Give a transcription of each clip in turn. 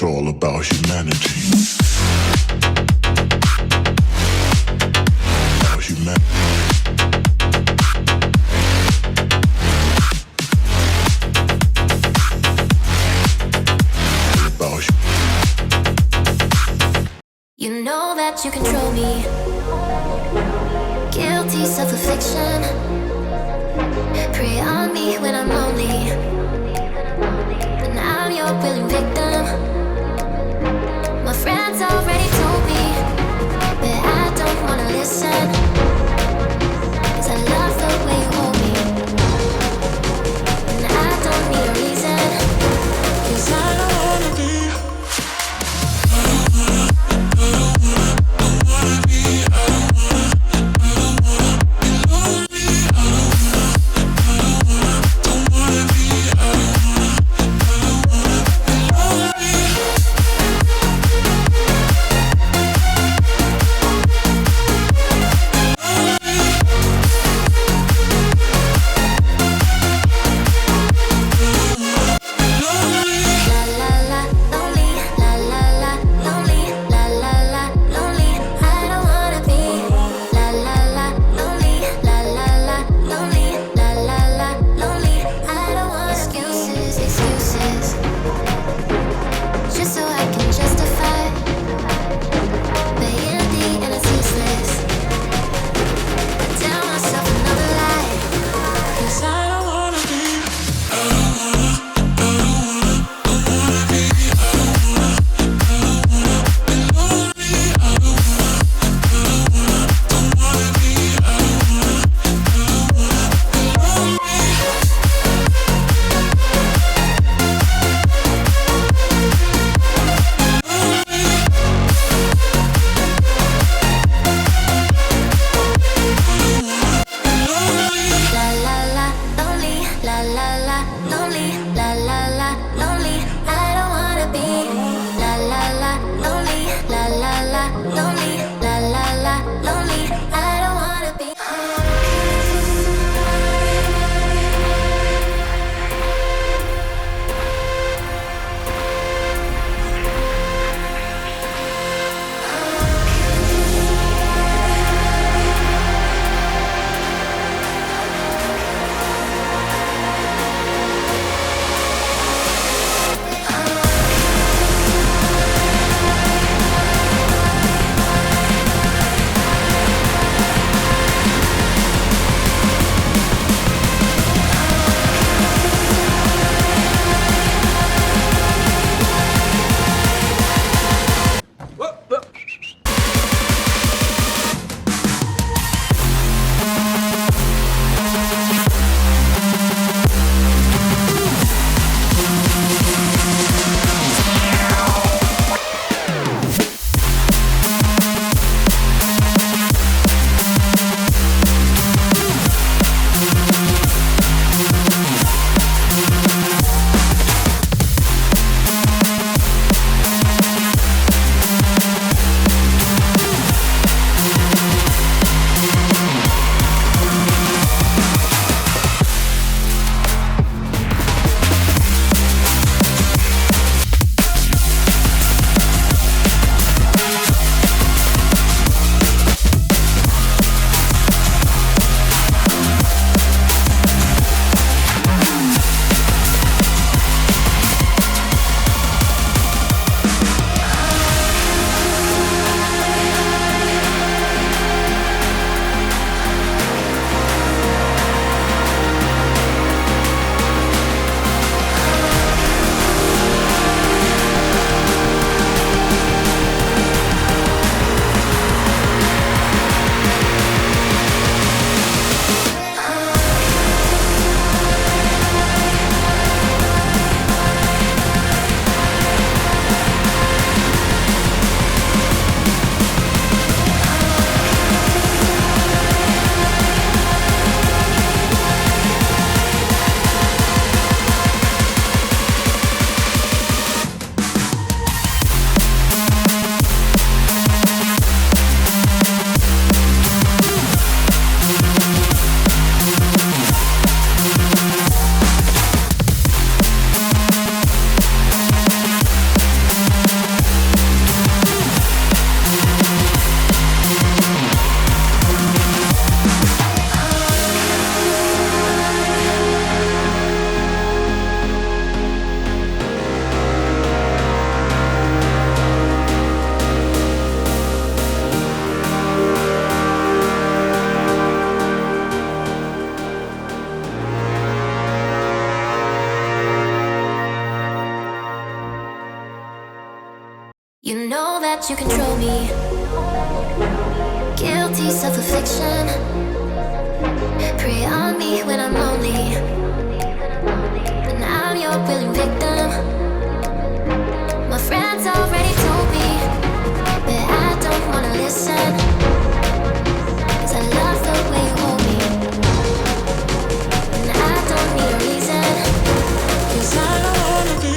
all about humanity. About humanity. You know that you control me. Guilty self-affliction. Prey on me when I'm lonely. And I'm your willing victim. My friends already told me, but I don't wanna listen. 'Cause I love the way you hold me. And I don't need a reason. 'Cause I don't wanna be. You know that you control me. Guilty self-affliction. Prey on me when I'm lonely. And I'm your willing victim. My friends already told me, but I don't wanna listen. 'Cause I love the way you hold me. And I don't need a reason. 'Cause I don't wanna be.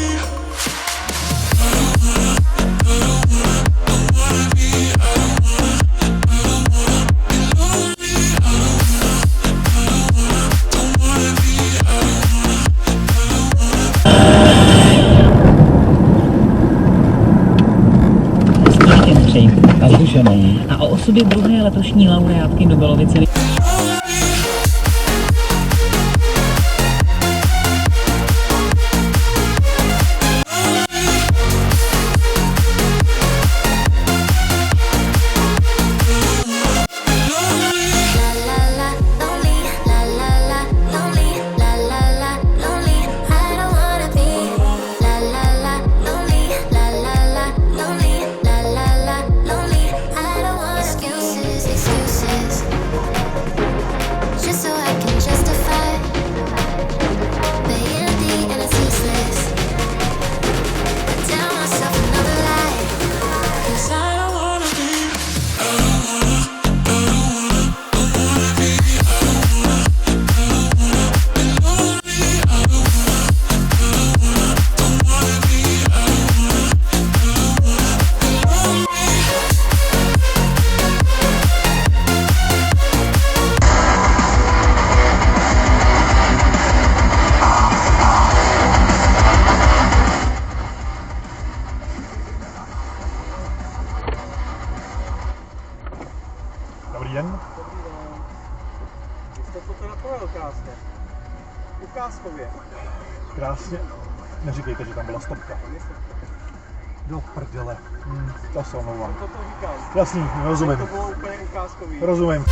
A o osobě druhé letošní laureátky Nobelovy ceny. Dobrý den. Dobrý den. Vy jste to teda projel krásně. Ukázkově. Krásně. Neříkejte, že tam byla stopka. Do prdele. To se omlouvám. To říkám. Jasný, rozumím. To bylo úplně ukázkový. Rozumím.